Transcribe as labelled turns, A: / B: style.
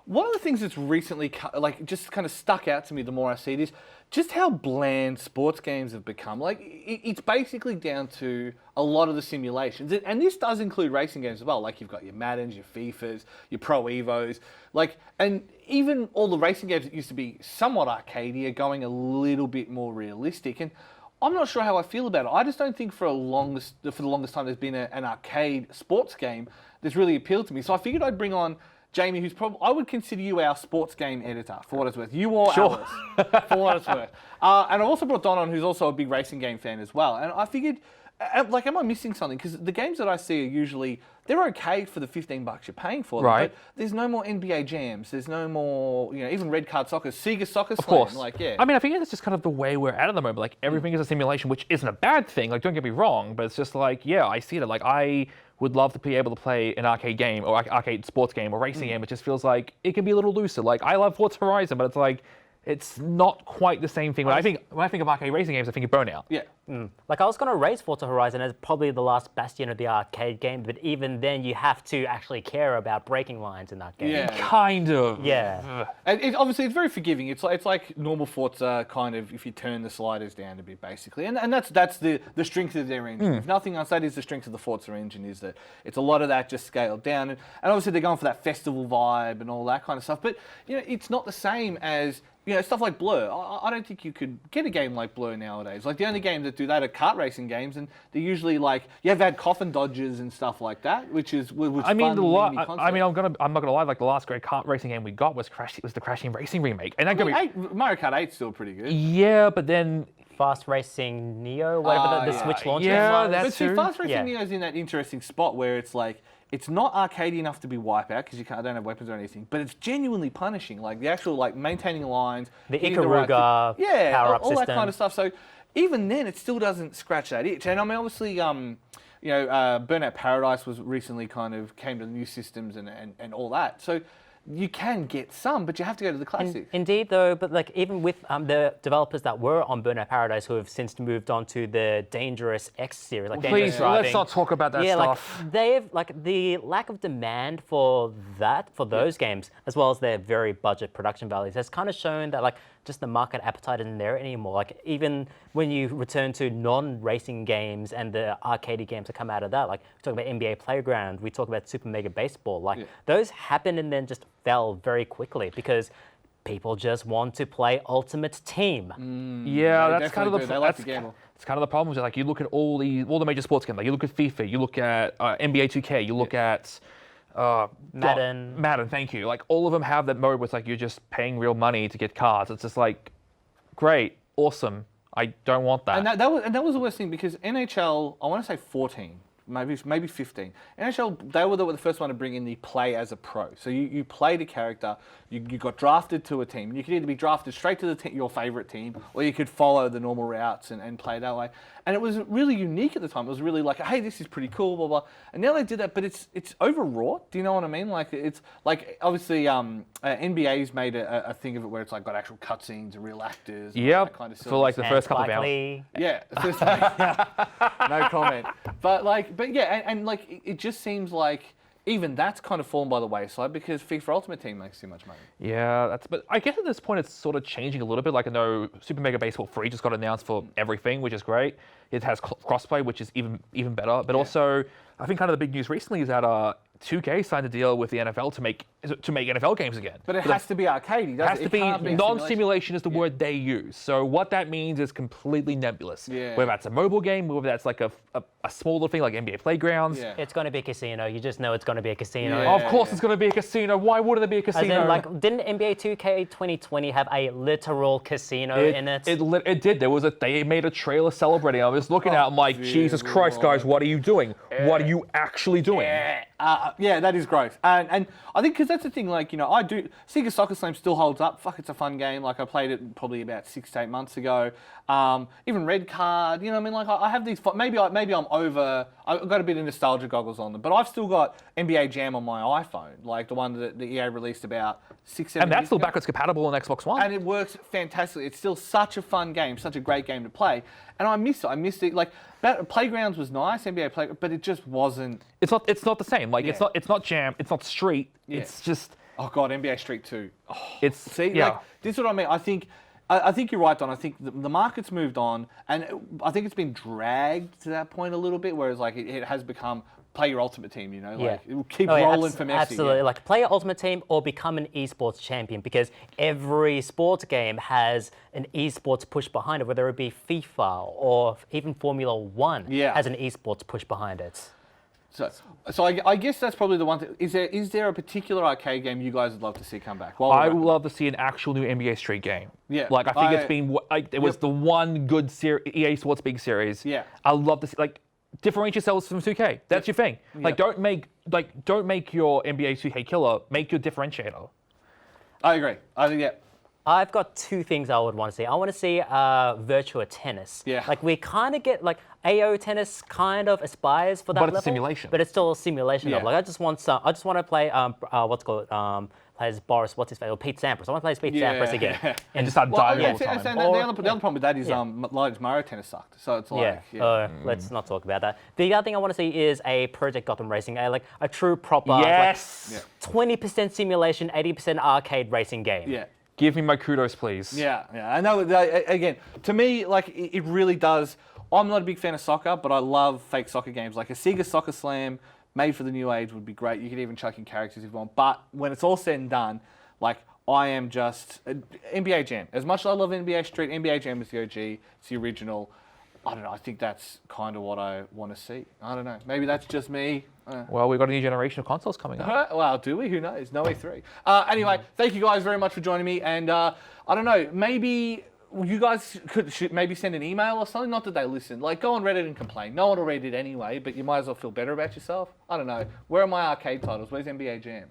A: one of the things that's recently just kind of stuck out to me the more I see it is just how bland sports games have become. Like it's basically down to a lot of the simulations, and this does include racing games as well. Like you've got your Maddens, your FIFAs, your Pro Evos, and even all the racing games that used to be somewhat arcadey are going a little bit more realistic. And I'm not sure how I feel about it. I just don't think for the longest time there's been an arcade sports game that's really appealed to me. So I figured I'd bring on Jamie, who's probably, I would consider you our sports game editor, for what it's worth. You or Alice, for what it's worth. And I also brought Don on, who's also a big racing game fan as well. And I figured, am I missing something? Because the games that I see are usually, they're okay for the $15 you're paying for them.
B: Right.
A: But there's no more NBA jams. There's no more, even Red Card Soccer, Sega Soccer Slam.
B: Of course.
A: Yeah.
B: I mean, I think that's just kind of the way we're at the moment. Like, everything is a simulation, which isn't a bad thing. Like, don't get me wrong, but it's just like, yeah, I see it. Like, I would love to be able to play an arcade game or arcade sports game or racing game. It just feels like it can be a little looser. Like, I love Forza Horizon, but it's like, it's not quite the same thing. When I think of arcade racing games, I think of Burnout.
A: Yeah.
C: Like, I was going to raise Forza Horizon as probably the last bastion of the arcade game, but even then you have to actually care about braking lines in that game.
A: Yeah.
B: Kind of.
C: Yeah.
A: And obviously, it's very forgiving. It's like normal Forza, kind of, if you turn the sliders down a bit, basically. And that's the strength of their engine. If nothing else, that is the strength of the Forza engine, is that it's a lot of that just scaled down. And obviously, they're going for that festival vibe and all that kind of stuff. But, it's not the same as stuff like Blur. I don't think you could get a game like Blur nowadays. Like, the only games that do that are kart racing games, and they're usually like, you have had coffin dodges and stuff like that, which is fun. I'm not
B: gonna lie. Like, the last great kart racing game we got was the Crash Team Racing remake, and
A: Mario Kart 8's still pretty good.
B: Yeah, but then
C: Fast Racing Neo, whatever the Switch launch
B: Yeah,
C: was.
B: that's
A: But see,
B: true.
A: Fast Racing Neo's in that interesting spot where it's like, it's not arcadey enough to be Wipeout because I don't have weapons or anything, but it's genuinely punishing. Like the actual maintaining lines,
C: The
A: hitting
C: Ikaruga power-up
A: all
C: system.
A: that kind of stuff. So even then, it still doesn't scratch that itch. And I mean, obviously, Burnout Paradise was recently kind of came to the new systems and all that. So you can get some, but you have to go to the classics.
C: Indeed, though, but like even with the developers that were on Burnout Paradise who have since moved on to the Dangerous X series, like Dangerous
B: please,
C: Driving.
B: let's not talk about that stuff.
C: Like they've the lack of demand for those games, as well as their very budget production values, has kind of shown that just the market appetite isn't there anymore. Like even when you return to non-racing games and the arcade games that come out of that, like we talk about NBA Playground, we talk about Super Mega Baseball, those happened and then just fell very quickly because people just want to play Ultimate Team.
B: Yeah, that's kind of
A: the gamble.
B: It's kind of the problem. Like you look at all the major sports games. Like you look at FIFA, you look at NBA 2K, you look at Madden, thank you. Like all of them have that mode where it's like you're just paying real money to get cards. It's just like, great, awesome. I don't want that.
A: And that was the worst thing because NHL, I want to say 14, maybe 15. NHL, they were the first one to bring in the play as a pro. So you played a character, you got drafted to a team. You could either be drafted straight to your favorite team, or you could follow the normal routes and play that way. And it was really unique at the time. It was really like, hey, this is pretty cool, blah, blah. And now they did that, but it's overwrought. Do you know what I mean? Like, it's like, obviously, NBA's made a thing of it where it's like got actual cutscenes and real actors. And
B: yep,
A: that kind of
B: for like the first couple of hours.
A: Yeah, no comment. But yeah, and like, it just seems like even that's kind of fallen by the wayside because FIFA Ultimate Team makes too much money.
B: Yeah, but I guess at this point it's sort of changing a little bit. Like I know Super Mega Baseball 3 just got announced for everything, which is great. It has crossplay, which is even better. But also, I think kind of the big news recently is that 2K signed a deal with the NFL to make NFL games again.
A: But it has to be arcadey.
B: It has to be non-simulation is the word they use. So what that means is completely nebulous.
A: Yeah.
B: Whether that's a mobile game, whether that's like a smaller thing like NBA Playgrounds.
A: Yeah.
C: It's going to be a casino. You just know it's going to be a casino.
A: Yeah.
B: Of course it's going to be a casino. Why wouldn't it be a casino?
C: As in, didn't NBA 2K 2020 have a literal casino in it?
B: It did. They made a trailer celebrating. I was looking at it, I'm like, Jesus Christ, guys, what are you doing? What are you actually doing?
A: Yeah, that is gross. And I think because that's the thing, like, I do, Sega Soccer Slam still holds up. Fuck, it's a fun game. Like, I played it probably about 6 to 8 months ago. Even Red Card, I mean, like, I have these, maybe I'm over, I've got a bit of nostalgia goggles on them, but I've still got NBA Jam on my iPhone, like the one that the EA released about 6, 7
B: And that's
A: years
B: still
A: ago.
B: backwards compatible on Xbox One.
A: And it works fantastically. It's still such a fun game, such a great game to play. And I miss it. I missed it. Like, Playgrounds was nice, NBA Playground, but it just wasn't.
B: It's not the same. Like it's not Jam. It's not Street.
A: Yeah.
B: It's just.
A: Oh god, NBA Street 2. Oh,
B: It's
A: see,
B: yeah.
A: like this is what I mean. I think you're right, Don. I think the market's moved on, and I think it's been dragged to that point a little bit. Whereas like it has become play your ultimate team. You know, like it will keep rolling for Messi.
C: Absolutely,
A: yeah.
C: like play your ultimate team or become an esports champion, because every sports game has an esports push behind it, whether it be FIFA or even Formula One has an esports push behind it.
A: So I guess that's probably the one thing. Is there a particular arcade game you guys would love to see come back?
B: I would love to see an actual new NBA Street game.
A: Yeah.
B: Like I think it's been like it was the one good EA Sports big series.
A: Yeah.
B: I love to see like differentiate yourselves from 2K. That's your thing. Like don't make your NBA 2K killer. Make your differentiator.
A: I agree. I think
C: I've got two things I would want to see. I want to see Virtua Tennis.
A: Yeah.
C: Like we kind of get like AO Tennis kind of aspires for that
B: But it's a
C: level,
B: simulation.
C: But it's still a simulation
A: Yeah.
C: of like I just want to play what's it called plays Boris, what's his face, or Pete Sampras. I want to play as Pete Sampras again.
B: And just start dying all the time.
A: the other problem with that is Mario Tennis sucked. So it's like
C: Let's not talk about that. The other thing I want to see is a Project Gotham Racing, like a true proper
B: Yes.
C: 20% simulation, 80% arcade racing game.
A: Yeah.
B: Give me my kudos, please.
A: Yeah. I know. Again, to me, like it really does. I'm not a big fan of soccer, but I love fake soccer games. Like a Sega Soccer Slam made for the new age would be great. You could even chuck in characters if you want. But when it's all said and done, like I am just NBA Jam. As much as I love NBA Street, NBA Jam is the OG. It's the original. I don't know. I think that's kind of what I want to see. I don't know. Maybe that's just me.
B: Well, we've got a new generation of consoles coming up.
A: Well, do we? Who knows? No E3. Anyway, thank you guys very much for joining me. And I don't know, maybe you guys should maybe send an email or something. Not that they listen. Like, go on Reddit and complain. No one will read it anyway, but you might as well feel better about yourself. I don't know. Where are my arcade titles? Where's NBA Jam?